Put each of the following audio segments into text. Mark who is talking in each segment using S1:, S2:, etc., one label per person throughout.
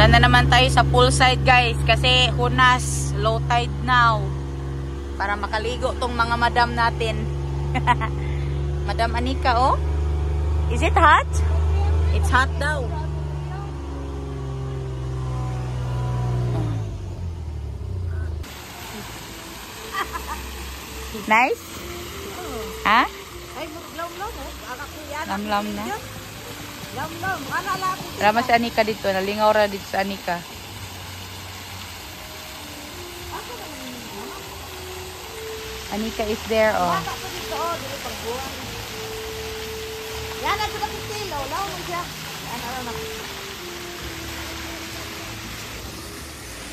S1: Punta na naman tayo sa poolside guys kasi hunas, low tide now. Para makaligo tong mga madam natin. Madam Anika, oh. Is it hot? It's hot daw. Nice? Ha? Lam-lam na. Rama si Anika dito. Nalingaw ra dito sa Anika. Anika is there, oh.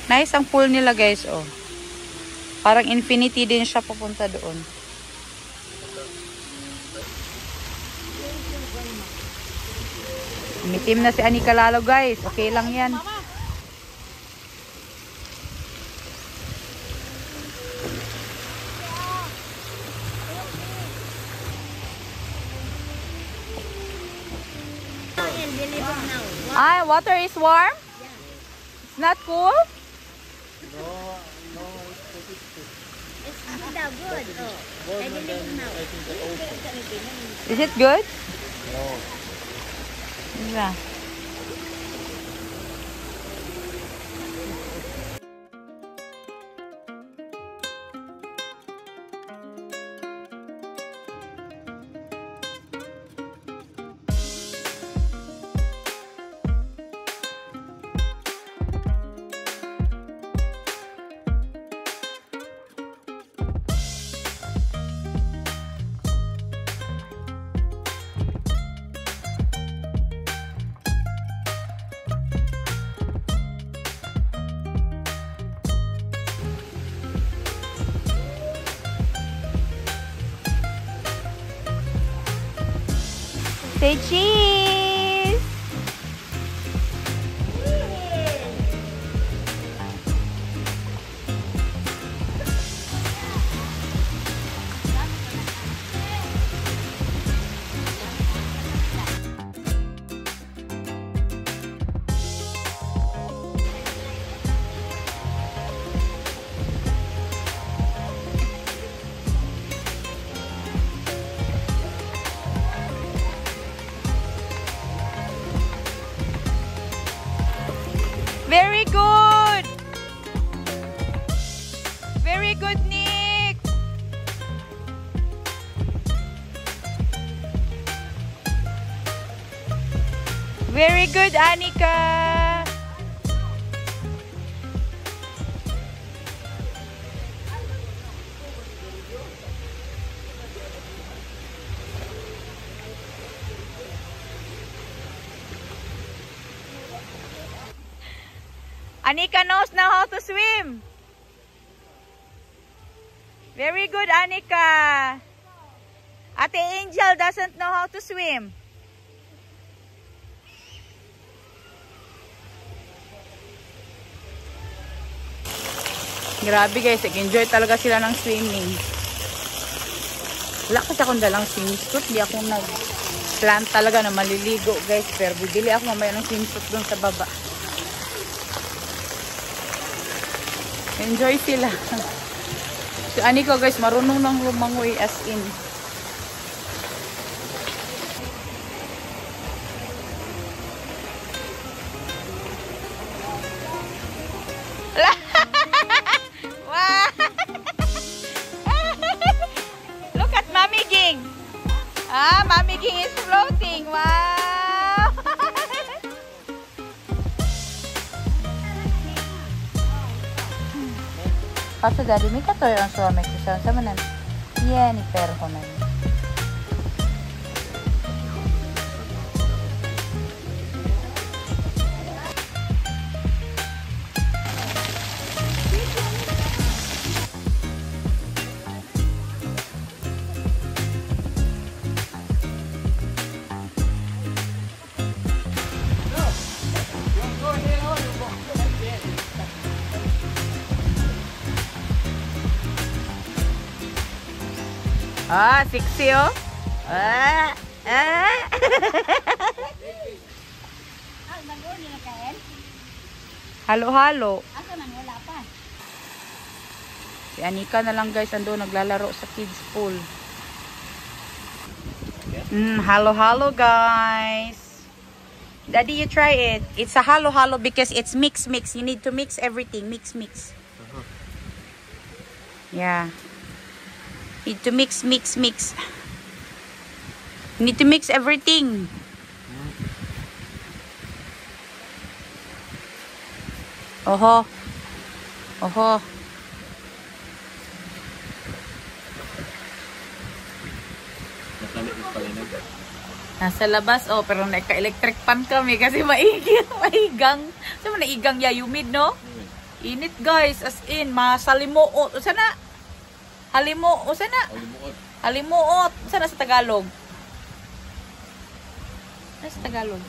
S1: Nice ang pool nila, guys, oh. Parang infinity din siya pupunta doon. Umitim na si Anika lalo, guys. Okay lang yan. Ah, water is warm? It's not cool?
S2: No, it's good. Oh, I believe now.
S1: Is it good?
S2: No.
S1: Yeah. Say cheese! Very good! Very good, Nick! Very good, Anika! Anika knows now how to swim. Very good, Anika. Ate Angel doesn't know how to swim. Grabe guys, enjoy talaga sila ng swimming. Wala kasi akong dalang swimsuit. Di ako nag-plan talaga na maliligo guys. Pero bibili ako mamaya ng swimsuit doon sa baba. Enjoy sila. Si Anika guys, marunong nang lumangoy as in. Wow! Look at Mommy Ging. Ah, Mommy Ging is floating. Wow! Kaso dari may katoy ang suami ko sa manan. Yan, ipero ko na. Ah, sexy oh. Ah, ah. Halo-halo.
S2: Asa man wala pa.
S1: Si Anika na lang guys, ando naglalaro sa kids pool. Halo-halo guys. Daddy, you try it. It's a halo-halo because it's mix. You need to mix everything. Mix. Yeah. Need to mix. Need to mix everything. Oho. Nasa labas, pero naka-electric fan kami kasi maigang. Saan mo naigang ya, humid, no? Init, guys, as in, masalimuot. Saan na? Saan na? Halimuot. Saan na sa Tagalog? Ano sa Tagalog?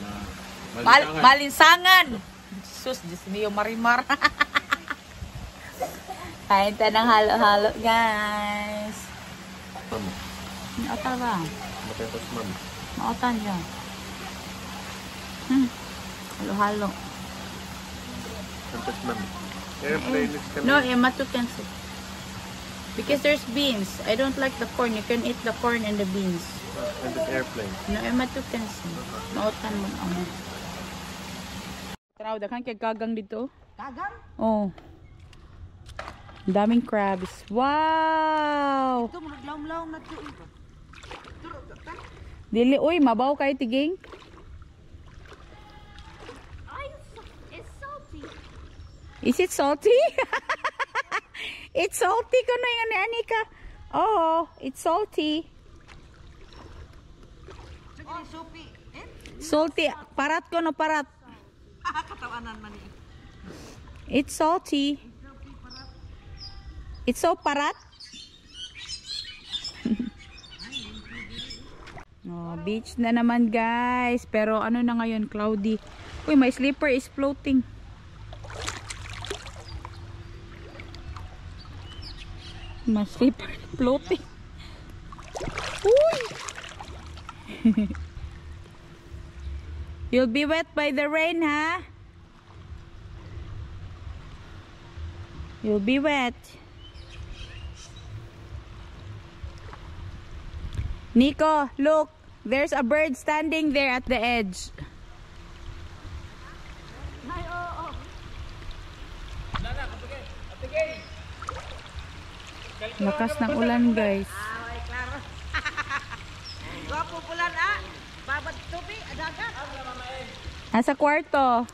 S1: Malinsangan. Sus, Diyos niyo, marimar. Kain tayo ng halo-halo, guys. Ano ba? Mautan dyan. Halo-halo. No, Emma too cancel. Because there's beans. I don't like the corn. You can eat the corn and the beans.
S3: And this airplane.
S1: No, Emma too cancel. Mautan mo ang. Tanaw, dakan kay gagang dito.
S2: Gagang?
S1: Oh. Daming crabs. Wow!
S2: Ito mo naglaw-law na ito.
S1: Dili, uy, mabaw kay tiging.
S2: It's salty.
S1: Is it salty? It's salty ko na yung Anika. Oh, it's salty.
S2: Oh, soupy.
S1: Salty. Parat ko no, parat.
S2: Katawanan man eh.
S1: It's salty. It's so parat. Oh, beach na naman guys. Pero ano na ngayon, cloudy. Uy, my slipper is floating. My slipper is floating. Uy! You'll be wet by the rain, ha? You'll be wet. Nico, look. There's a bird standing there at the edge. Lakas ng ulan, guys.
S2: Ay, klaro. Guwapo pulan, Babad tupi, adagat.
S1: Nasa kwarto.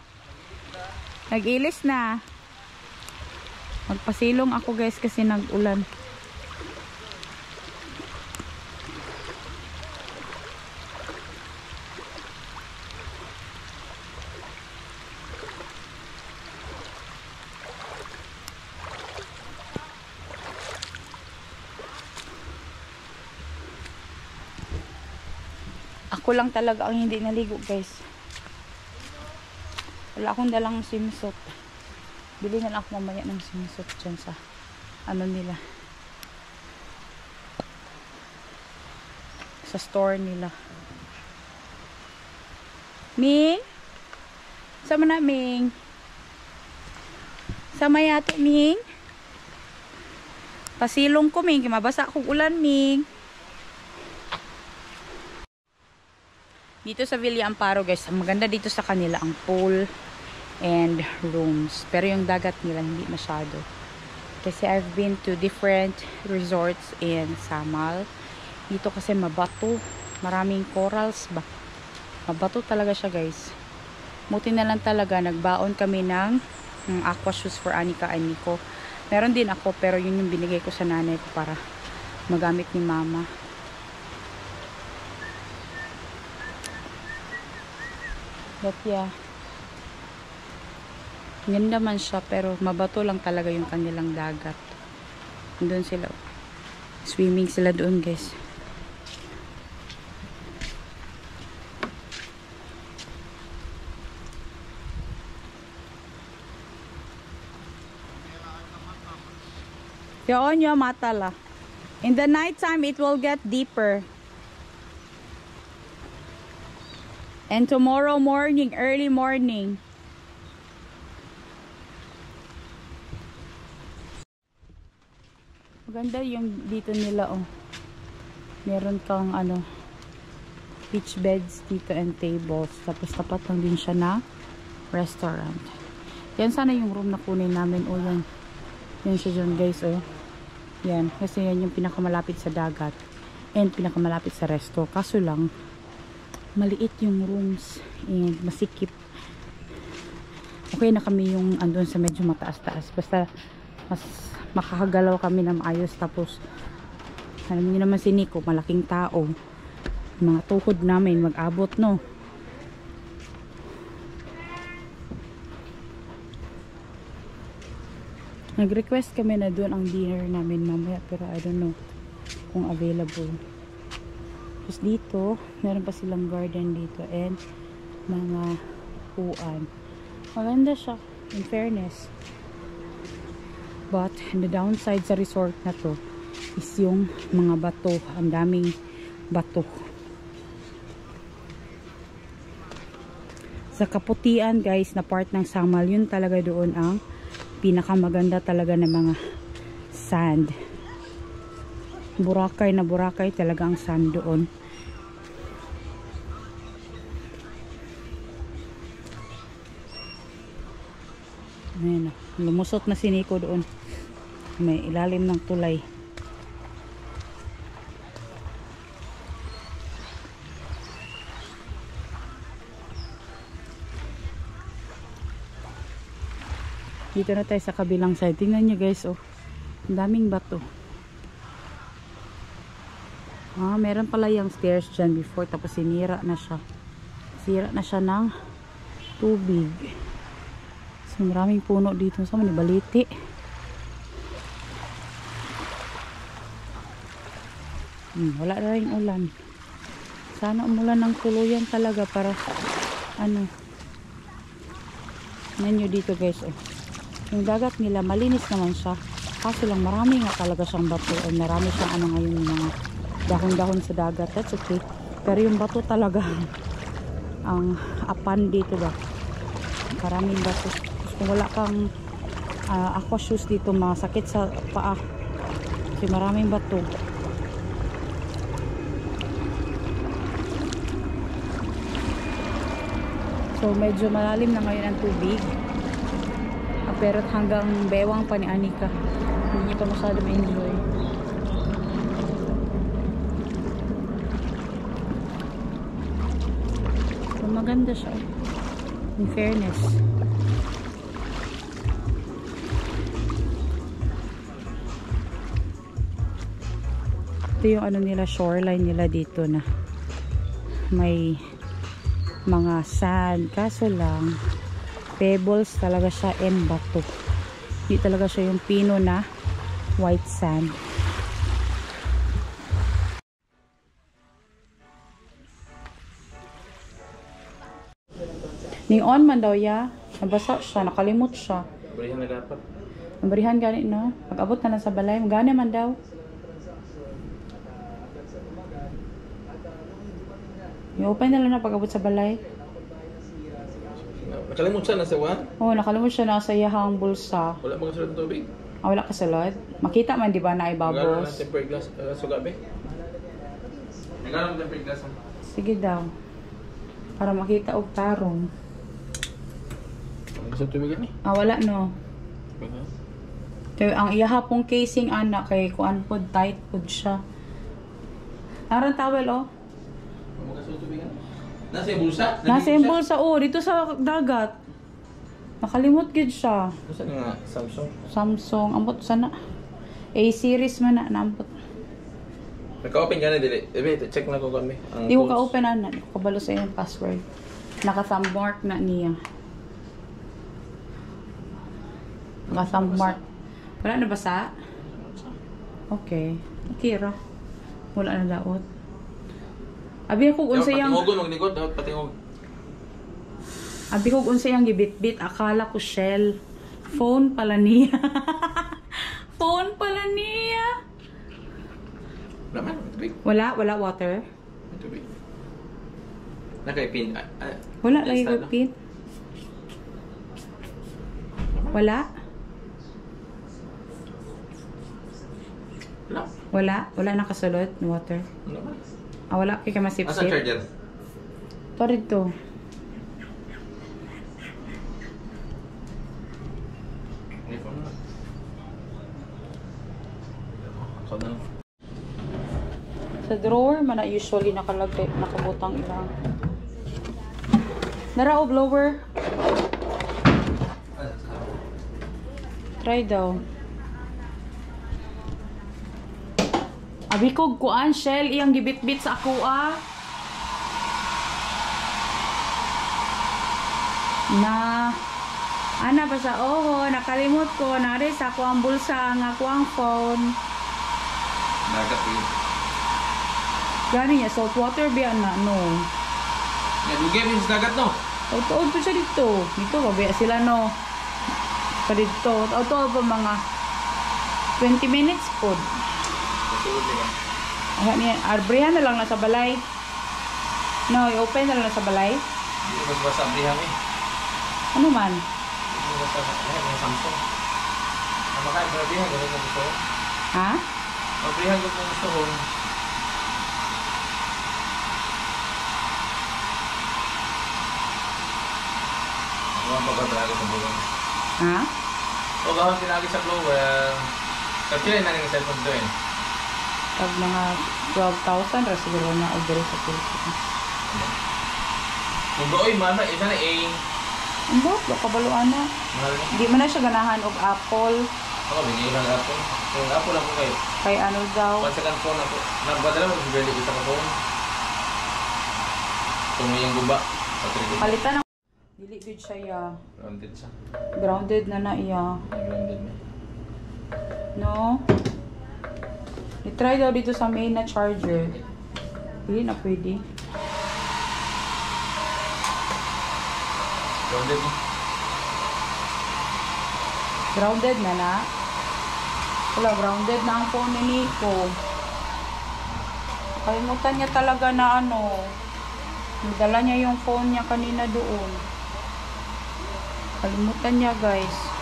S1: Nag-ilis na. Magpasilong ako, guys, kasi nag-ulan. Ako lang talaga ang hindi naligo, guys. Wala akong dalang swimsuit. Bili na lang ako mamaya ng swimsuit dyan sa ano nila. Sa store nila. Ming? Sama na, Ming? Sama yato, Ming? Pasilong ko, Ming. Mabasa akong ulan, Ming. Dito sa Villa Amparo, guys, maganda dito sa kanila ang pool and rooms. Pero yung dagat nila hindi masyado. Kasi I've been to different resorts in Samal. Dito kasi mabato. Maraming corals ba? Mabato talaga siya, guys. Buti na lang talaga, nagbaon kami ng aqua shoes for Anika and Nico. Meron din ako, pero yun yung binigay ko sa nanay ko para magamit ni mama. But yeah, ganda man siya, pero mabato lang talaga yung kanilang dagat. Doon sila, swimming sila doon, guys. Yun yung mata la. In the night time, it will get deeper. And tomorrow morning, early morning, Maganda yung dito nila, oh. Meron kang ano, beach beds dito and tables. Tapos tapat lang din siya na restaurant. Yan sana yung room na kunin namin. O yan. Yan siya dyan guys, oh. Yan. Kasi yan yung pinakamalapit sa dagat. And pinakamalapit sa resto. Kaso lang, maliit yung rooms. And masikip. Okay na kami yung andun sa medyo mataas-taas. Basta mas makakagalaw kami na maayos. Tapos, alam niyo naman si Nico, malaking tao. Mga tuhod namin mag-abot, no? Nag-request kami na doon ang dinner namin mamaya, pero I don't know kung available. Tapos dito, meron pa silang garden dito and mga puan. Maganda siya, in fairness. But, the downside sa resort na to is yung mga bato. Ang daming bato. Sa kaputian guys, na part ng Samal, yun talaga doon ang pinakamaganda talaga ng mga sand. Boracay na Boracay talaga ang sand doon. Ayan, lumusot na si Nico doon. May ilalim ng tulay. Dito na tayo sa kabilang side. Tingnan nyo guys, oh. Ang daming bato. Ah, meron pala yung stairs dyan before. Tapos sinira na siya. Sira na siya ng tubig. So, maraming puno dito. Sa mga baliti. Wala na rin ulan. Sana umulan ng tuluyan talaga para ano. Tingnan nyo dito guys, oh. Yung dagat nila, malinis naman siya. Kaso lang, marami nga talaga siyang bato. Ay, marami siyang ano ngayon, yung mga dahon-dahon sa dagat. That's okay. Pero yung bato talaga, ang apan dito ba? Maraming bato. Tapos kung wala kang aqua shoes dito, masakit sa paa. Kasi maraming bato. So, medyo malalim na ngayon ang tubig. Pero hanggang bewang pa ni Anika. Hindi niya pa masyado ma-enjoy. So, maganda siya. In fairness. Ito yung ano nila, shoreline nila dito na may mga sand. Kaso lang, pebbles talaga siya and bato. Hindi talaga siya yung pino na white sand. Ni-on man daw ya. Nabasa siya, nakalimot siya.
S3: Barihan na dapat.
S1: Nabarihan gani no. Pag-abot na lang sa balay, magani man daw. I-open na lang na pag-abot sa balay.
S3: Nakalimut siya na sa one?
S1: Oo, nakalimut siya na sa iyahang bulsa.
S3: Wala mga sulod ng tubig?
S1: Wala kasulod. Makita man di ba na
S3: Magkano
S1: ibabos?
S3: ng temporary glass sa gabi? Magkano ng temporary glass?
S1: Sige daw. Para makita og tarong.
S3: Gusto tubig yan eh?
S1: Wala no. Kaya ang iyahapong casing anak kay kuan pod tight pod siya. Aron towel oh.
S3: Magkasuot tubig yan? Nasa yung bulsa?
S1: Nasa yung bulsa oh, dito sa dagat. Nakalimot gid siya.
S3: Bulsa nga Samsung?
S1: Samsung, ambot sana. A-series man na, naambot.
S3: Naka-open ka na dili. Check na ko kami.
S1: Di ko ka-open na, kabalo sa yung password. Naka-thumbmark na niya. Naka-thumbmark. Wala na basa? Okay. Okay ra. Wala na laot. Abi ko unsa yang
S3: patingog magnikot dapat patingog.
S1: Abi ko unsa yang gibit-bit, akala ko shell. Phone pala niya. Phone pala niya.
S3: Naman, tubig.
S1: Wala water.
S3: Tubig. Nakaipin.
S1: Wala lagi ko pin. Wala. Wala? Wala nakasulot? Water?
S3: Ano ba?
S1: Ah, wala. Kaya
S3: Asa
S1: masip-sip.
S3: charger?
S1: Ito rito.
S3: iPhone na. So na.
S1: Sa drawer, man na usually nakalagay, nakabutang ilang. Nara o blower? Try daw. Abi ko kuan shell iyang gibit-bit sa ako na ana pa sa oho nakalimot ko nari sa ako ang bulsa nga ako ang phone
S3: Dagat yun.
S1: gani niya salt water biya na no
S3: Dugay min sa dagat no?
S1: auto siya dito babaya sila no pa dito auto pa mga 20 minutes po
S3: Kasulod niya.
S1: Aha niya, arbrihan na lang nasa balay. No, i-open na lang nasa balay.
S3: Hindi mas basa abrihan eh.
S1: Ano man?
S3: Hindi mas basa abrihan. Samsung. Ang makain para abrihan. Ganun mo gusto ko.
S1: Ha?
S3: Abrihan ko mo gusto ko. Ano ang pagkadrago sa buwan?
S1: Ha?
S3: O gawin tinagi sa blower. Kapila na rin yung cellphone doon.
S1: Pag mga 12,000 ra siguro na order sa Philippines.
S3: Kung doon, mahal na. Isa na eh.
S1: Ang baka baluan na.
S3: Mahal na.
S1: Hindi mo na siya ganahan og Apple.
S3: Ako, binilang Apple. Yung Apple lang ko kayo.
S1: Kay ano daw.
S3: Pansakan phone ako. Nagbadala mo, bibili isa ka phone. Kung may yung guba. Sa 3
S1: Palitan ng dili good siya ya.
S3: Grounded siya.
S1: Grounded na iya.
S3: Grounded na.
S1: No? I-try daw dito sa main na charger. Hindi na pwede.
S3: Grounded na.
S1: Grounded na na. Wala, grounded na ang phone ni Nico. Kalimutan niya talaga na ano. Nadala niya yung phone niya kanina doon. Kalimutan niya guys.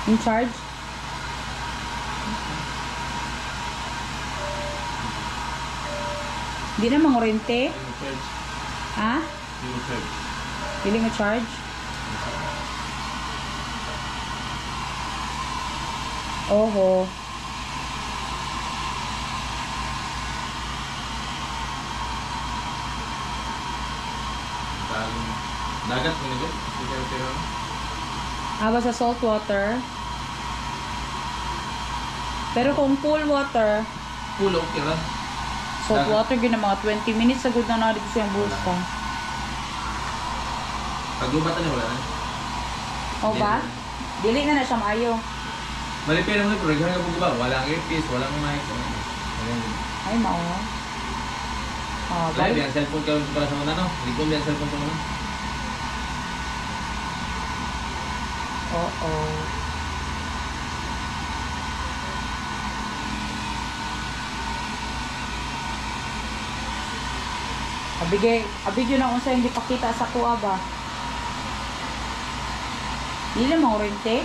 S1: In charge? Di na mangurente?
S3: Yung charge.
S1: Ha?
S3: Yung charge.
S1: Pili mo charge? Oho.
S3: Dagat mo nito? Pero
S1: Aba sa salt water. Pero kung pool water,
S3: pulo, okay lang.
S1: salt water gina mga 20 minutes sagud na dito siyang bulsa.
S3: Paglubatan niya wala na.
S1: O ba? Dili na siya maayo.
S3: Malipin naman ito, regular ka po ba? Walang earpiece, walang mic.
S1: Ay, mao. Ah,
S3: Wala,
S1: balik.
S3: biyan cellphone ka para sa mga no? Likod biyan cellphone ka muna.
S1: Oo. Abigay na unsa hindi pakita sa kuha ba? Dili mo rente?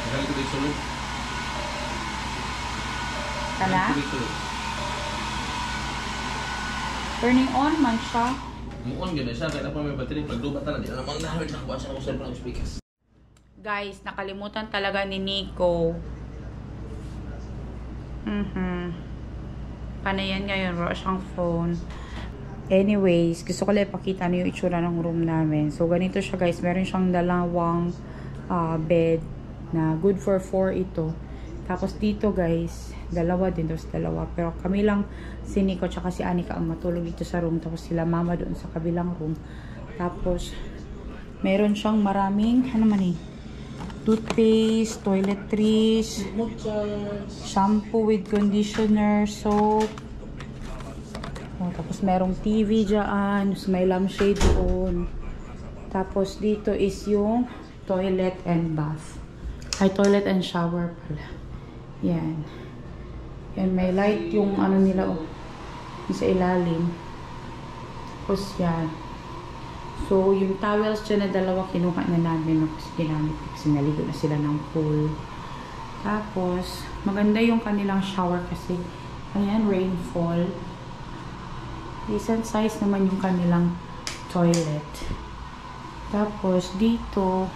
S3: Kaya ito dito sulod.
S1: Kana?
S3: Ito dito sulod.
S1: Turning on man siya.
S3: Muon gano'n siya, kaya na pa may battery. Paglubat na, di na namang nahamit na kuha siya ng cellphone ng speakers.
S1: Guys, nakalimutan talaga ni Nico. Paano yan ngayon? Wala siyang phone. Anyways, gusto ko lang ipakita niyo yung itsura ng room namin. So, ganito siya guys. Meron siyang dalawang bed na good for 4 ito. Tapos dito guys, dalawa din. Tapos dalawa. Pero kami lang, si Nico tsaka si Anika ang matulog dito sa room. Tapos sila mama doon sa kabilang room. Tapos, meron siyang maraming, ano man eh, toothpaste, toiletries, shampoo with conditioner, soap. Oh, tapos merong TV dyan. May lampshade doon. Tapos dito is yung toilet and bath. Ay, toilet and shower pala. Yan. Yan, may light yung ano nila, oh. Yung sa ilalim. Tapos yan. So, yung towels dyan na dalawa, kinuha na namin. No? Kasi ginamit. Kasi naligo na sila ng pool. Tapos, maganda yung kanilang shower kasi, ayan, rainfall. Decent size naman yung kanilang toilet. Tapos, dito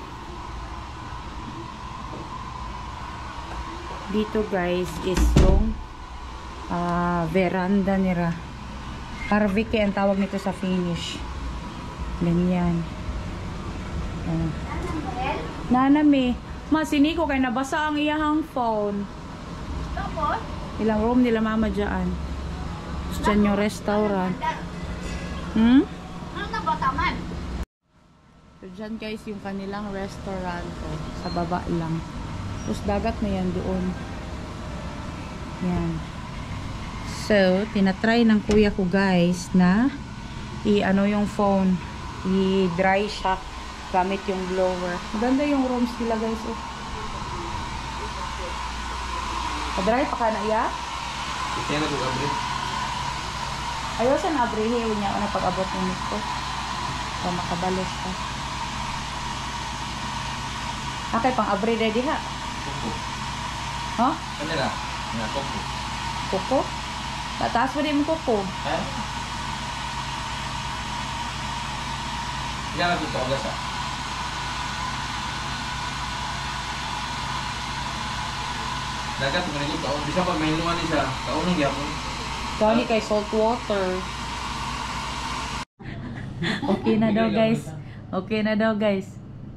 S1: guys, is yung veranda nila. Parvike ang tawag nito sa Finnish. Ganyan. Nanami. Siniko kay nabasa ang iyahang phone.
S2: Tapos?
S1: Ilang room nila mama dyan. Tapos dyan yung restaurant. Hmm?
S2: Ano na ba taman?
S1: So dyan guys yung kanilang restaurant. Oh, sa baba lang. Tapos dagat na yan doon. Yan. So, tinatry ng kuya ko guys na i-ano yung phone. I-dry siya gamit yung blower. Maganda yung rooms nila guys. Oh. Pa-dry pa ka na iya?
S3: Kaya na kung abri.
S1: Ayaw siya na abrihe. Huwag niya ako na pag-abot ng nito. So, makabalos ka. Okay, pang abri ready ha?
S3: Kuko.
S1: Huh?
S3: Kanila. Nga, kuko.
S1: Kuko? Tataas mo din mo kuko.
S3: Eh? Kaya na dito ang gasa. Dagat, manigod taon. Bisa pag may inuman siya, taon ng gyapon.
S1: Kani kay salt water. Okay na daw guys. Okay na daw guys.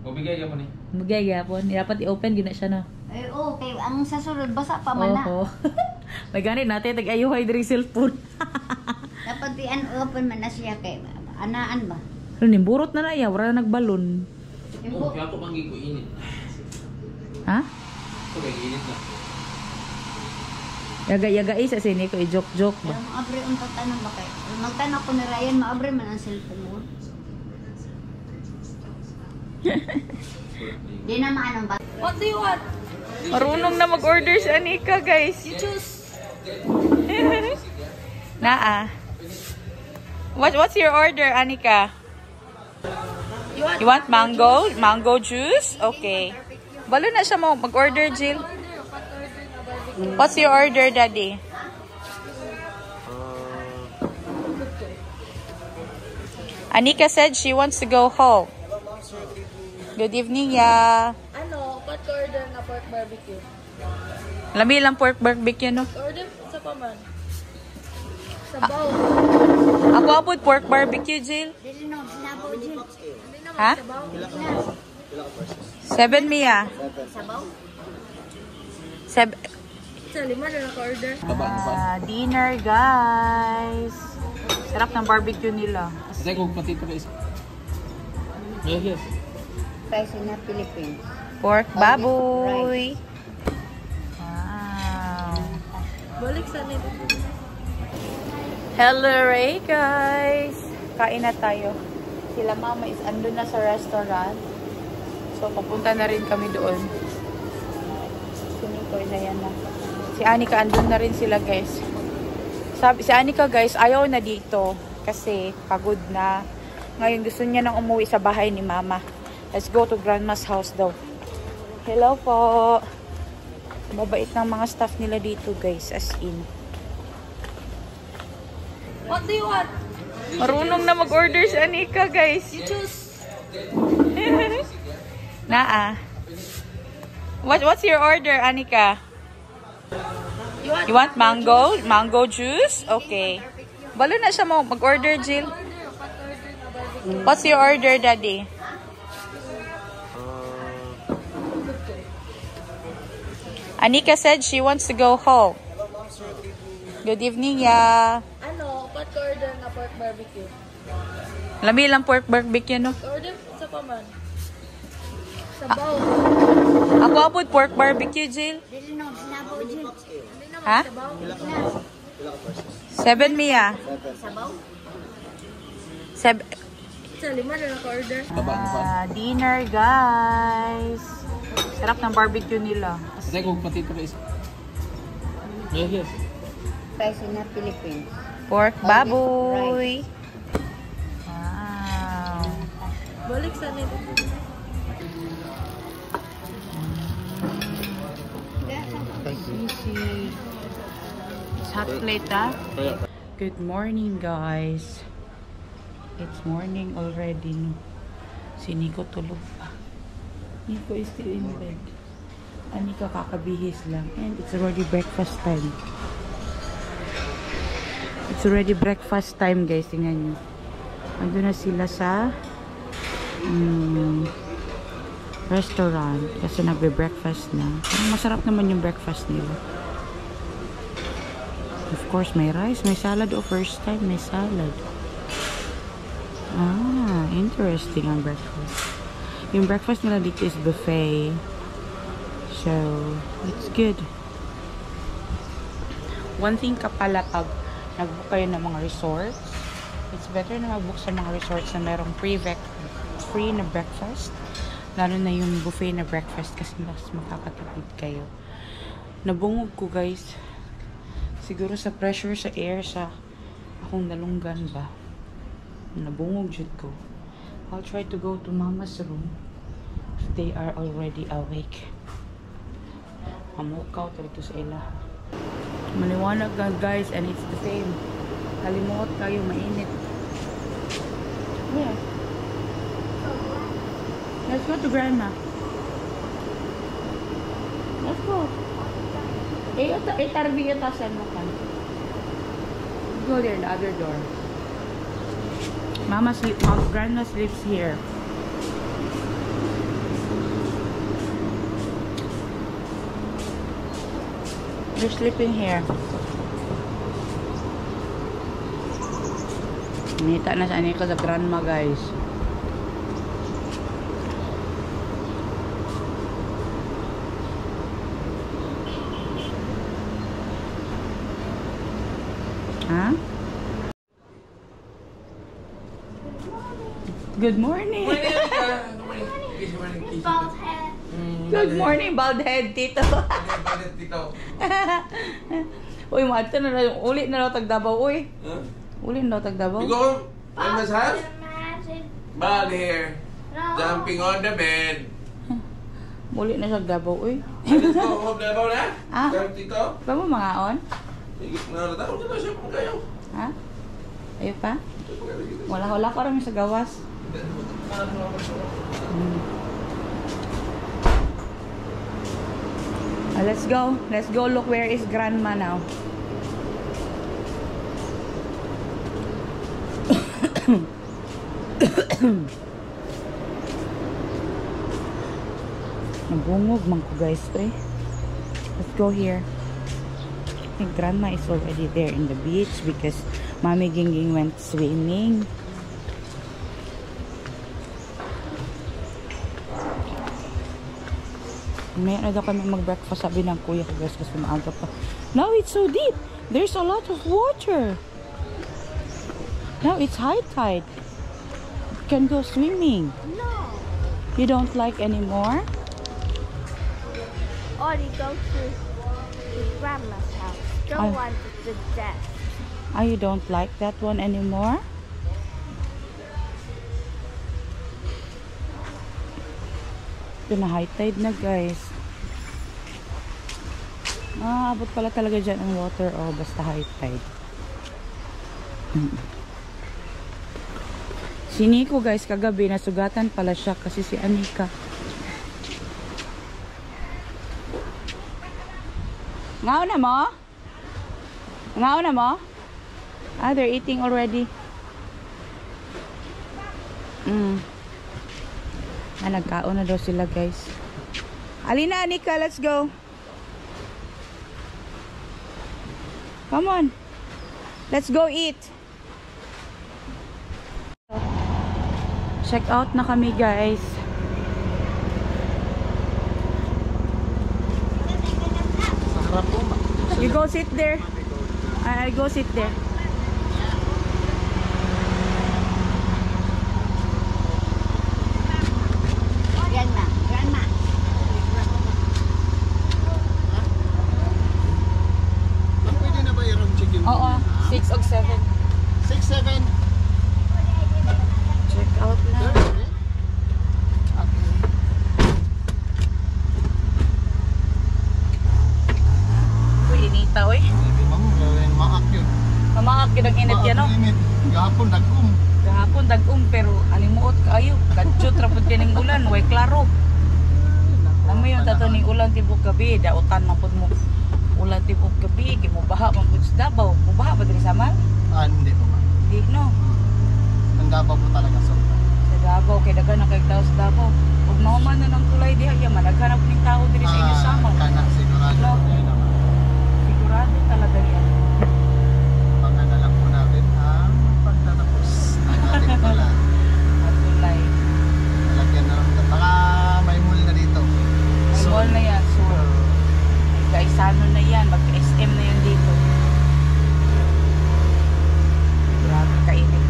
S3: Mabigay gyapon eh.
S1: Mugay gyapon. Dapat i-open gina siya no.
S2: Ay, okay. Ang sa sunod, basa pa man na.
S1: Oo. May ganit natin tag-ayuhay diri cellphone.
S2: Dapat i-open man na siya kay anaan ba?
S1: Ano ni burot na na iya, wala na nagbalon.
S3: Oo, kaya ito pang init.
S1: Ha?
S3: Ito kaya init na.
S1: Yaga-yaga isa sini ko i-joke-joke ba.
S2: Pero maabri ang tatanong ba kayo? Magtanong ko ni Ryan, maabri man ang cellphone mo. Di na maanong ba? What do you want?
S1: Marunong na mag-order si Anika, guys.
S2: You choose.
S1: Naa. What's your order, Anika? You want mango? Mango juice? Okay. Balo na siya mo mag-order, Jill. What's your order, Daddy? Anika said she wants to go home. Good evening, ya.
S4: Ano, ba't ka order na pork barbecue?
S1: Lami lang pork barbecue, no?
S4: Order sa paman. Sabaw.
S1: Ako apod pork barbecue, Jill.
S2: Dili no, sinabaw dyan.
S4: Hindi naman
S1: Ha?
S4: sabaw.
S1: 7 Mia.
S2: Sabaw?
S1: 7.
S4: Sa lima na naka-order.
S1: Dinner, guys. Sarap ng barbecue nila.
S3: Kasi kung pati ito guys. Yes.
S2: Price na Philippines.
S1: Pork baboy. Wow.
S4: Balik sa nito.
S1: Hello, Ray, guys. Kain na tayo. Sila mama is andun na sa restaurant. So, papunta na rin kami doon. Sinikoy na yan na. Si Anika, andun na rin sila, guys. Si Anika, guys, ayaw na dito. Kasi, pagod na. Ngayon, gusto niya nang umuwi sa bahay ni mama. Let's go to grandma's house daw. Hello po. Mabait ng mga staff nila dito, guys. As in.
S4: What do you want?
S1: Marunong na mag-order si Anika, guys.
S4: You choose.
S1: Naa. What's your order, Anika? You want mango? Mango juice? Okay. Balo na siya mo mag-order, Jill. What's your order, Daddy? Anika said she wants to go home. Good evening, ya.
S4: Ano, ba't ka order na pork barbecue?
S1: Lami lang pork barbecue, no?
S4: Order sa paman. Sabaw.
S1: Ako apod pork barbecue, Jill.
S2: Dili no, sinabaw dyan.
S4: Hindi naman
S1: Ha?
S4: sabaw.
S1: 7 Mia.
S2: Sabaw?
S1: 7.
S4: Sa lima na naka-order.
S1: Dinner, guys. Sarap ng barbecue nila.
S3: Kasi kung pati ito guys. Yes.
S2: fries in the Philippines.
S1: Pork
S2: Only
S1: baboy.
S2: rice.
S1: Wow.
S4: Balik sa nito.
S1: Sisi. It's hot plate, ah. Good morning, guys. It's morning already, no? Si Nico tulog pa. Nico is still in bed. Anika kakabihis lang. And it's already breakfast time. It's already breakfast time, guys. Tingnan nyo. Ando na sila sa restaurant. Kasi nagbe-breakfast na. Masarap naman yung breakfast nila. Of course, may rice, may salad. Oh, first time may salad. Ah, interesting ang breakfast. Yung breakfast nila dito is buffet. So, it's good. One thing ka pala pag nag-book kayo ng mga resorts, it's better na mag-book sa mga resorts na merong free na breakfast. Lalo na yung buffet na breakfast kasi mas makakatipid kayo. Nabungog ko, guys. Siguro sa pressure sa air sa akong nalunggan ba. Nabungog jud ko. I'll try to go to Mama's room if they are already awake. Mamukaw dito sa ila. Maliwanag na, guys, and it's the same. Kalimot kayo, mainit. Yeah. Let's go to Grandma. Let's go. Tarbi atasan mo kan. Go there, the other door. Grandma sleeps here. They're sleeping here. Nita na sa Anika sa grandma, guys. Huh? Good morning. Good morning, bald head, Tito. Uy, maadto na lang. Uli na lang tagdabaw, uy.
S3: Huh?
S1: Uli na lang tagdabaw.
S3: You go in this house? Bald hair. Jumping on the bed.
S1: Uli na siya tagdabaw, uy.
S3: Let's go home na ba na?
S1: Ah.
S3: Tito?
S1: Ba mo mga on?
S3: Nakataon ka na siya kung kayo.
S1: Ha? Ayo pa? Wala ko rin sa gawas. Let's go. Let's go look where is grandma now. Nabungog man ko, guys, eh. Let's go here. I think grandma is already there in the beach because Mommy Gingging went swimming. May na daw kami mag-breakfast, sabi ng kuya ko, guys, kasi maaga pa. Now it's so deep. There's a lot of water. Now it's high tide. You can go swimming.
S4: No.
S1: You don't like anymore?
S4: Only go to grandma's house. Don't want to death.
S1: Ah, you don't like that one anymore? Ito na high tide na, guys. Ah, abot pala talaga dyan ang water. Oh, basta high tide. Si Nico, guys, kagabi nasugatan pala siya kasi si Anika. Ngaw na mo? Ngaw na mo? Ah, they're eating already. Ah, nagkaon na daw sila, guys. Alina, Anika, let's go. Come on. Let's go eat. Check out na kami, guys. You go sit there. I go sit there.
S2: Grandma.
S3: Pwede na ba yung chicken?
S1: kinag-init yan, no?
S5: Init. Gahapon dagkong.
S1: Gahapon dagong pero alimuot kaayo. Kadjut ra pud kining ulan, way klaro. Alam mo yun, tato ning ulan tibok gabi, dautan man pud mo. Ulan tibok gabi, mo baha man pud sa Davao. Mo baha ba diri sa Mal?
S5: Hindi po ma'am.
S1: Di no.
S5: Ang Davao po talaga sobra.
S1: Sa Davao kay daghan na kay tao sa Davao. Ug mahuman na ng tulay diha, ya managhanap ning tao diri sa inyo sama.
S5: Kana sigurado
S1: No.
S5: po yun naman.
S1: Sigurado talaga yan.
S5: Pangan na lang po natin ang pagtatapos ng ating tula.
S1: At tulay.
S5: Nalagyan na lang. Baka may mall na dito.
S1: May mall na yan, so Gaisano na yan, mag-SM na yan dito. Grabe kainit.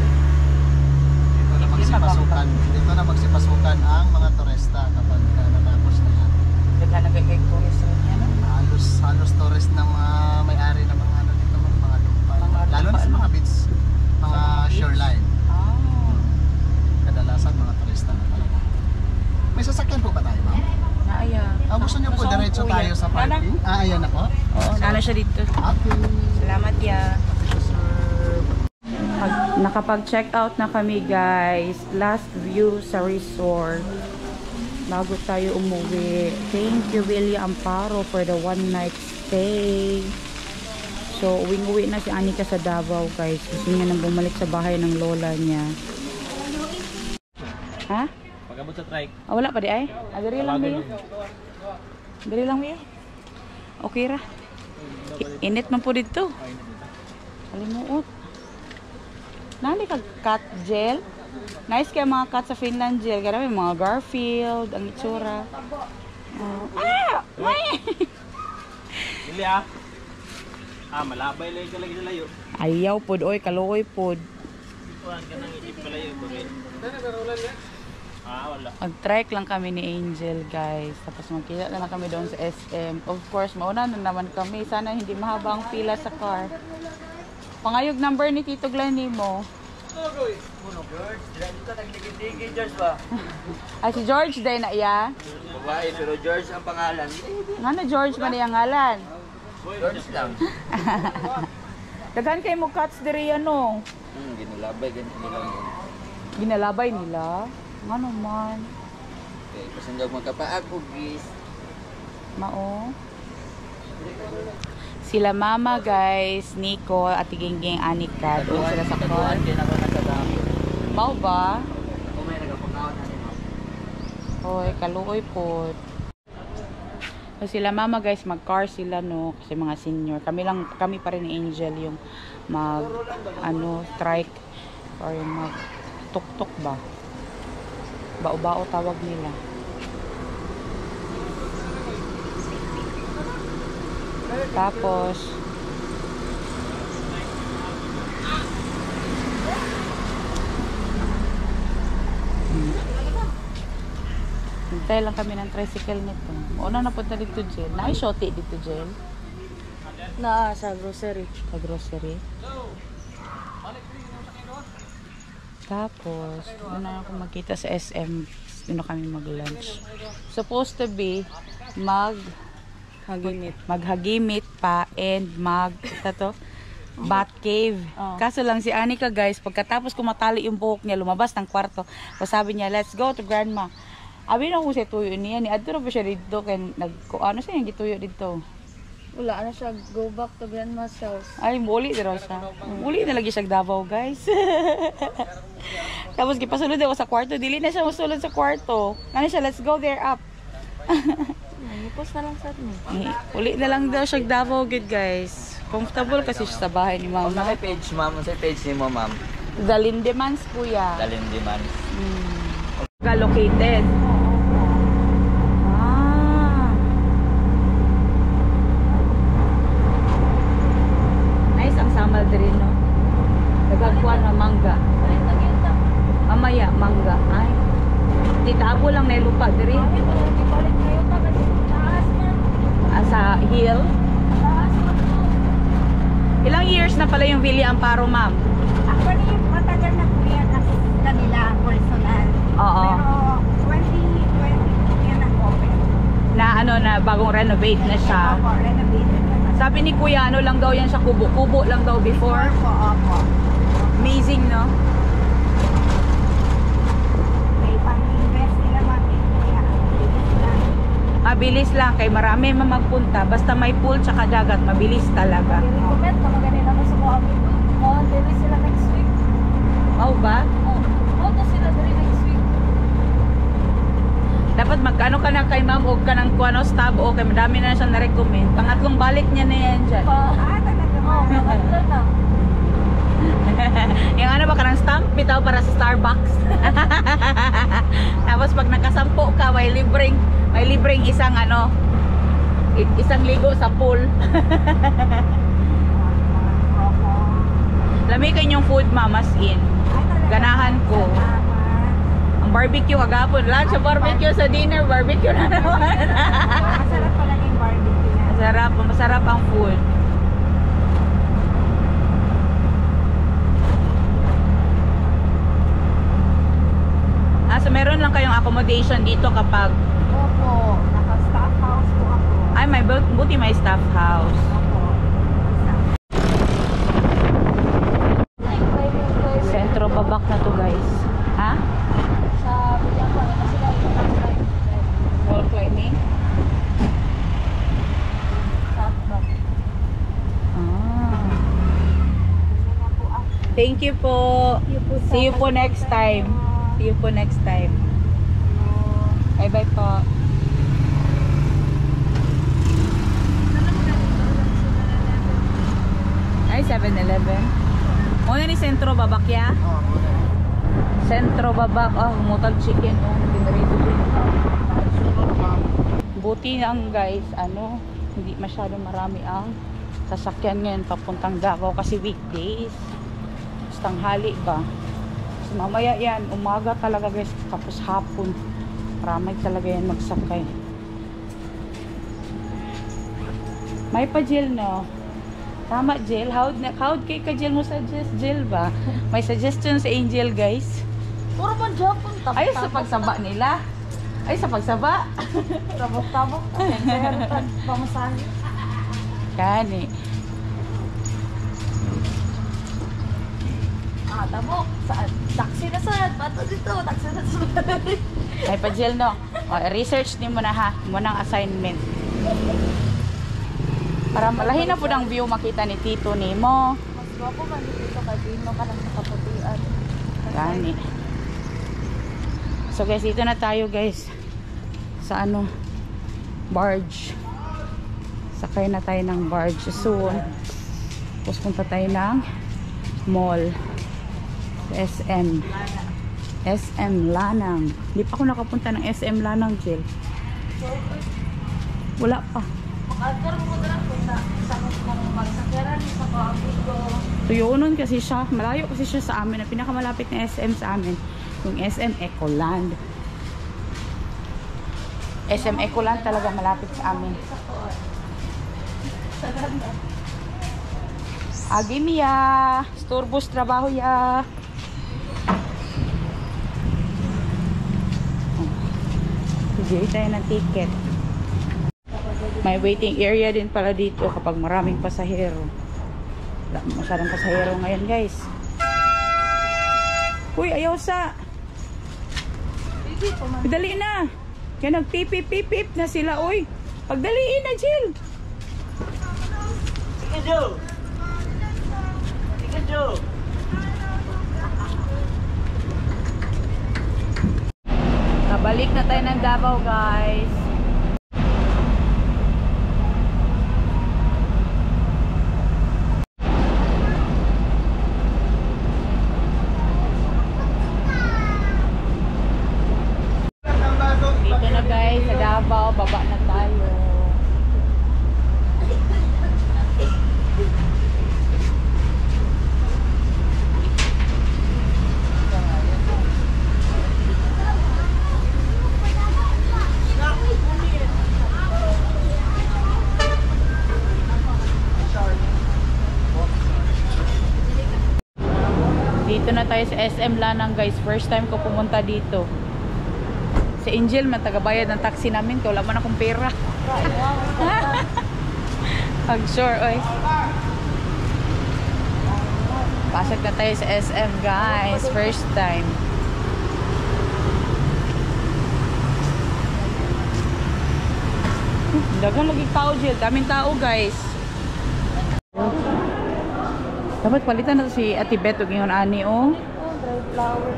S5: Dito na magsipasukan ang mga turista kapag natapos na yan.
S1: Daghan na kay tourist rin yan.
S5: Halos tourist ng mga may-ari ng mga ano dito, mga lupa. Lalo na sa mga beach, mga shoreline.
S1: Ah,
S5: Kadalasan mga turista na talaga. May sasakyan po ba tayo, ma'am?
S1: naaya.
S5: Gusto niyo po
S1: Nasaan
S5: diretso
S1: po
S5: tayo
S1: yan?
S5: sa parking? Ayan ako.
S1: Oo, nana siya dito.
S5: Okay.
S1: Salamat ya.
S5: Sir.
S1: Nakapag-check out na kami guys. Last view sa resort. Bago tayo umuwi. Thank you Willie Amparo for the one night stay. So uwing-uwi na si Anika sa Davao guys. Gusto niya nang bumalik sa bahay ng lola niya. Ha?
S3: Pag-abot sa trike.
S1: Wala pa di ay? Diri lang mo. Diri lang mo. Okay ra. Init man po dito. Kalimuot. Nani kag cat gel? Nice kay mga cat sa Finland gel. Gara may mga Garfield, ang itsura.
S3: Dili malabay lang ka lagi sa layo.
S1: Ayaw pod oy, kaluoy pod.
S3: Kuan ka nang isip ka layo bagay. Wala.
S1: Mag-trek lang kami ni Angel guys. Tapos magkita na lang kami doon sa SM. Of course, mauna na naman kami. Sana hindi mahaba ang pila sa car. Pangayog number ni Tito Glenny mo. Ay, si George day na iya.
S3: Babae pero George ang pangalan.
S1: Nga na George man iyang ngalan.
S3: George lang.
S1: Daghan kay mo cats diri ano.
S3: Ginulabay ganito nila.
S1: Ginalabay nila. Nga naman.
S3: Okay, pasandaw magkapaag gis.
S1: Mao. Sila mama guys, Nico at Gingging Anika doon sila sa car. Mau ba? Hoy, kaluoy po. So sila mama guys, mag-car sila no kasi mga senior. Kami pa rin ni Angel yung strike or yung mag tuk-tuk ba? Bao-bao tawag nila. Tapos hintay lang kami ng tricycle nito. Una na punta dito Jel. Nai-shoti dito Jel. Sa grocery. Sa grocery. Tapos doon na ako magkita sa SM. Doon na kami mag-lunch. Supposed to be maghagimit pa and bat cave. Kaso lang si Anika guys, pagkatapos kumatali yung buhok niya, lumabas ng kwarto. So sabi niya, let's go to grandma. Abi na ko siya tuyo niya, ni adto na pa siya dito kay ano siya yung gituyo dito.
S2: Wala na siya, go back to grandma's house.
S1: Ay, muli na raw siya. Muli na lagi siya Davao guys. Tapos gipasulod ako sa kwarto, dili na siya musulod sa kwarto. Ano siya, let's go there up.
S2: Ipos na lang sa atin.
S1: Uli na lang daw siya Davao good guys. Comfortable kasi siya sa bahay ni mama.
S3: Ano page ma'am? Ano page ni mo ma'am?
S1: The Lindemans kuya.
S3: Dalindiman.
S1: Located. Nice ang samal diri no. Nagagkuan na mangga. Mamaya mangga. Ay. Titabo lang na lupa diri. Sa hill. Ilang years na pala yung Villa Amparo, ma'am?
S2: Actually, matagal na po yan kanila personal.
S1: Oo.
S2: Pero 2022 yan ang open.
S1: Na bagong renovate na siya.
S2: Renovated na
S1: Sabi ni Kuya, ano lang daw yan siya, kubo-kubo lang daw before.
S2: Opo.
S1: Amazing, no?
S4: May pang-invest nila mami. Kaya, bilis lang.
S1: Mabilis lang, kay marami magpunta. Basta may pool tsaka dagat, mabilis talaga.
S4: I-recommend ka maganila ko sa mga amigo. Oh, dili sila next week.
S1: Oh, ba?
S4: Oh, to sila dili next week.
S1: Dapat magkano ka na kay ma'am o ka ng kuano stab o kay madami na siyang na-recommend. Pangatlong balik niya na yan dyan.
S4: Talaga mo. Pangatlo na.
S1: Yung ano ba ka ng stamp bitaw para sa Starbucks. Tapos pag nakasampo ka may libreng isang ano isang ligo sa pool. Lamikan yung food mamas in. Ganahan ko. Ang barbecue agapon. Lunch sa barbecue, sa dinner barbecue na naman.
S4: Masarap pala yung barbecue na.
S1: Masarap ang food. So meron lang kayong accommodation dito kapag
S4: Opo, naka-staff house po ako.
S1: ay may buti may staff house.
S4: Opo.
S1: Sentro babak na to guys. Ha?
S4: Sa bilang ko, na sila yung
S1: Wall climbing? Ah. Thank you po. See you po next time. See you po next time. Bye bye po. Ay, 7-Eleven. Muna ni Sentro Babak ya?
S5: Oo, muna.
S1: Sentro Babak. Oh, mutag chicken. Oh, dinarito din. Buti lang guys, ano, hindi masyadong marami ang sasakyan ngayon papuntang Davao kasi weekdays. Tanghali ba? So, mamaya yan, umaga talaga guys, tapos hapon. Marami talaga yan magsakay. May pa Jill, no? Tama, Jill. How'd kay ka Jill mo suggest, Jill ba? May suggestion sa Angel, guys.
S4: Puro man Japon.
S1: Ay, sa pagsaba nila. Ay, sa pagsaba.
S4: Tabok-tabok. Kaya pamasahe.
S1: Kani.
S4: Tabok. Saan? Taxi na saan? Pato dito. Taxi na saan?
S1: May pa Jill, no? O, research din mo na ha. Munang assignment. Para malahi na po ang view makita ni Tito Nemo.
S4: Mas gwapo man dito kay Dino ka lang sa kapatian.
S1: Gani. So guys, dito na tayo guys. Sa ano? Barge. Sakay na tayo ng barge soon. Tapos punta tayo ng mall. SM. SM Lanang. Hindi pa ako nakapunta ng SM Lanang, Jill. Wala pa.
S4: Magkaroon mo na lang kung kung magsakiran sa Coabigo.
S1: Tuyonon kasi siya. Malayo kasi siya sa amin. Ang pinakamalapit na SM sa amin, yung SM Ecoland. SM Ecoland talaga malapit sa amin. Agim ya. Storbus trabaho ya. Bigay tayo ng ticket. May waiting area din pala dito kapag maraming pasahero. Wala masyadong pasahero ngayon guys. Uy, ayaw sa. Pagdali na. Kaya nagpipip-pip na sila. Uy, pagdaliin na, Jill.
S5: Sige, Joe. Sige, Joe.
S1: Nabalik na tayo ng Davao guys. Dito na guys sa Davao, baba na tayo. Dito na tayo sa SM Lanang guys. First time ko pumunta dito. Si Angel, matagabayad ng taxi namin. Kaya wala man akong pera. Pag-sure, oy. Pasok na tayo sa SM, guys. First time. Dagang lagi tao, Jill. Daming tao, guys. Dapat palitan na si Ate Beto ngayon, ani, oh.
S4: Dry flower.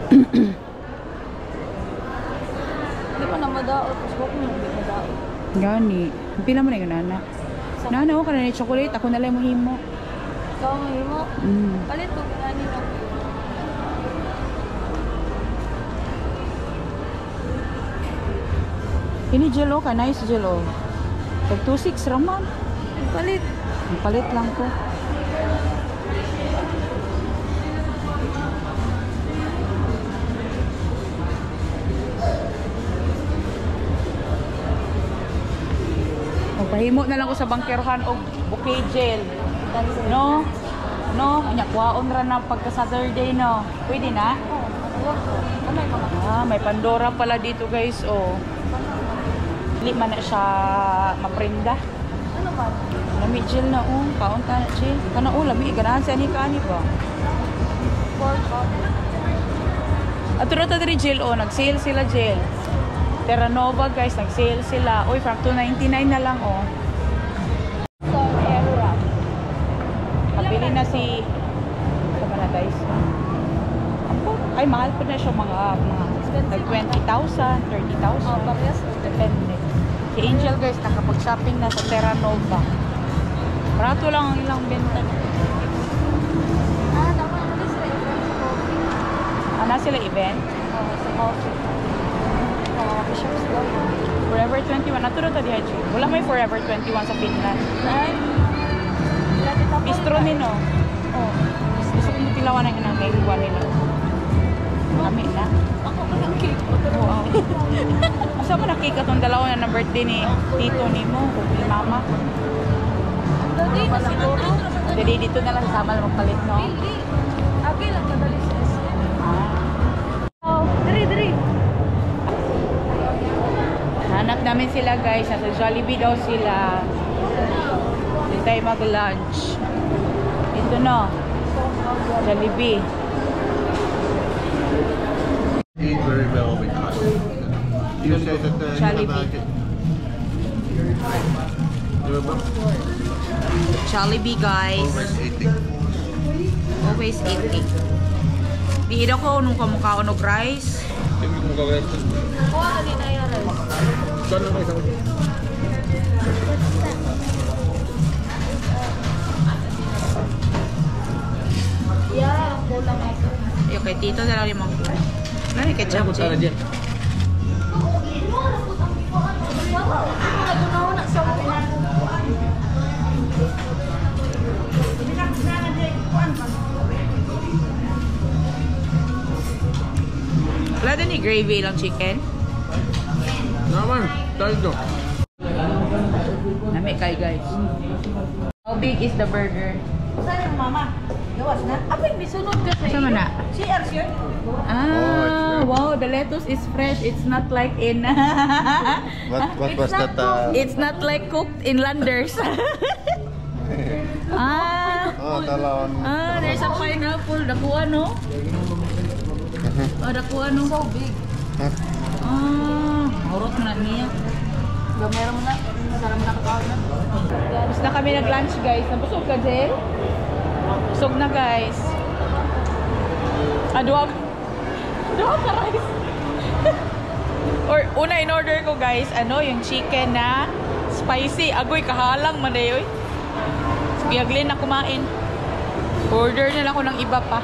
S4: Hindi mo na madaot. Mas huwag mo hindi madaot.
S1: Gani. Pila mo na yung nana. Nana, oh, kanina yung chocolate. Ako na lang mo himo.
S4: Ikaw ngayon mo. Palit ko ginani mo.
S1: Ini Jill, oh, ka nice, Jill, oh. Tag 2.6 raman.
S4: Palit.
S1: Palit lang ko. Magpahimo na lang ko sa bangkerhan o bouquet gel. No? No? Inyakwaon ra na pagka Saturday, no? Pwede na? Ah, may Pandora pala dito, guys, oh. Hindi man na siya maprinda.
S4: Ano ba?
S1: Lami gel na, oh. Kaunta na, gel. Kana, oh, lami. Ganahan siya ni Kani ba?
S4: 4 cup.
S1: At turot na rin gel, oh. Nag-sale sila gel. Terra Nova, guys. Nag-sale sila. Uy, from $2.99 na lang, oh.
S4: So, era.
S1: Pabili na si... Sama na, guys. Ay, mahal po na siya mga like 20,000, 30,000.
S4: Oh, parehas.
S1: Depende. Si Angel, guys, nakapag-shopping na sa Terra Nova. Barato lang ang ilang benta.
S4: Ah, tama na sila event sa coffee.
S1: Ano sila event?
S4: Oh, sa coffee. Mga bishops daw.
S1: Forever 21. Naturo ta diha, G. Wala may Forever 21 sa Finland.
S4: Ay.
S1: Bistro nino.
S4: Oh.
S1: Gusto ko tilawan ang inang lengua nila. Kami na.
S4: Ako ka ng cake.
S1: Oo. Asa mo nakika tong dalawa na birthday ni tito nimo o ni mama?
S4: Dali na siguro.
S1: Dili dito na lang sama lang magpalit, no?
S4: Dili. Abi lang kadali sa SM.
S1: Ah.
S4: Oh, diri.
S1: Hanap namin sila, guys. Nasa Jollibee daw sila. Dito tayo mag-lunch. Ito no. Jollibee.
S5: Eat very well with us. You said that you have
S1: Jollibee.
S5: Remember?
S1: Jollibee, guys.
S5: Always eating.
S1: Always eating. Di daw ko nung kamukha og rice.
S5: Hindi mo gawin.
S4: Oh, dali na yung rice.
S5: Saan na isang...
S4: Yeah, ang kulang ito.
S1: Yung kay tito na lang yung mga kulay. Ano yung ketchup dyan? Wala din ni gravy lang chicken.
S3: Naman, tayo ito.
S1: Nami kay, guys. How big is the burger?
S2: Saan yung mama? Gawas na? Apay, may sunod ka sa
S1: Sama na.
S2: CR yun?
S1: Ah, wow, the lettuce is fresh. It's not like in...
S5: What was that?
S1: It's not like cooked in Landers.
S5: Oh, talon.
S1: There's a pineapple. Dakuha, no? Oh, dakuha, no?
S4: So big.
S1: Mahurot mo na niya.
S4: Gamera mo na. Sarang nakakaon na.
S1: Tapos na kami nag-lunch, guys. Nabusog ka, Jen? Busog na, guys. Duwag ka rice. Or, una in order ko, guys, yung chicken na spicy. Agoy, kahalang man dayoy. Biyaglin na kumain. Order na lang ako ng iba pa.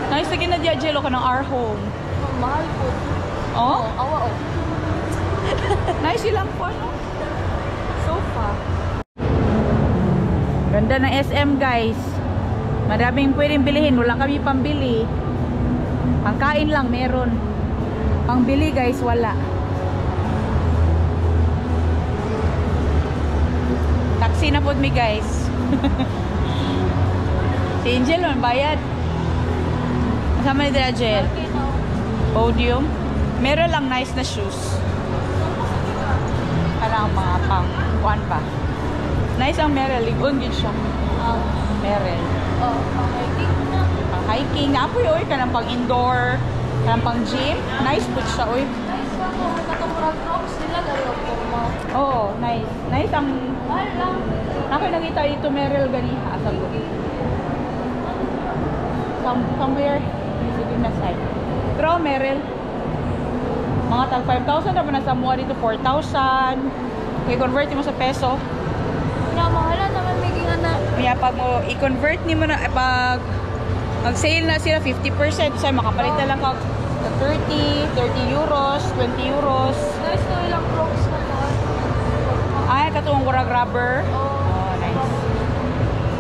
S1: Nice, lagi na diagelo ko ng our home.
S4: Mahal po.
S1: Oh?
S4: Awa o.
S1: Nice silang po, no?
S4: Sofa.
S1: Ganda ng SM, guys. Maraming pwedeng bilihin. Wala kami pambili. Pangkain lang meron. Pangbili, guys, wala. Taxi na po mi, guys. Si Angel, man bayad. Kasama ni Angel. Podium. Meron lang nice na shoes. Ano? lang mga pang kuan pa. Nice ang Merrell, ligon gid siya. Merrell.
S4: Oh, hiking na.
S1: Pang hiking, apoy oy kanang pang indoor, kanang pang gym. Nice pud siya oy.
S4: Nice pa ko. Nakamurag rocks nila layo po mo.
S1: Oh, nice. Nice ang
S4: Mahal lang.
S1: ako nakita ito Merrell ganiha sa ko. Somewhere sige na side. Pero Merrell mga tag 5,000 na pa na sa mua dito 4,000. Kaya convert mo sa peso.
S4: Pinamahalan naman may gingana.
S1: Kaya pag mo i-convert ni mo na pag mag-sale na sila 50% so makapalit na lang kag 30 euros, 20 euros.
S4: Nice na ilang rocks na po.
S1: Ay, katong murag rubber.
S4: Oh,
S1: Nice.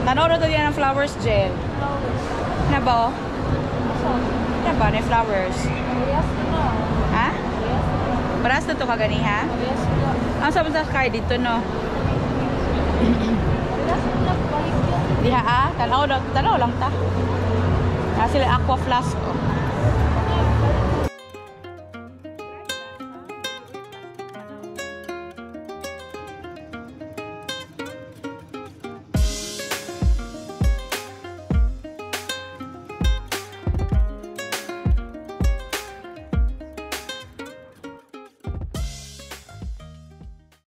S1: Tanaw na to yan ng flowers gel.
S4: flowers.
S1: Na ba?
S4: So,
S1: Na ba? Na flowers.
S4: parehas na.
S1: Ha?
S4: Parehas na.
S1: Paras na to kagani ha?
S4: Parehas na.
S1: Ang sabi sa card dito no?
S4: Parehas na. Balik yan.
S1: Diha ah? Tanaw lang ta. Sila aqua flask oh.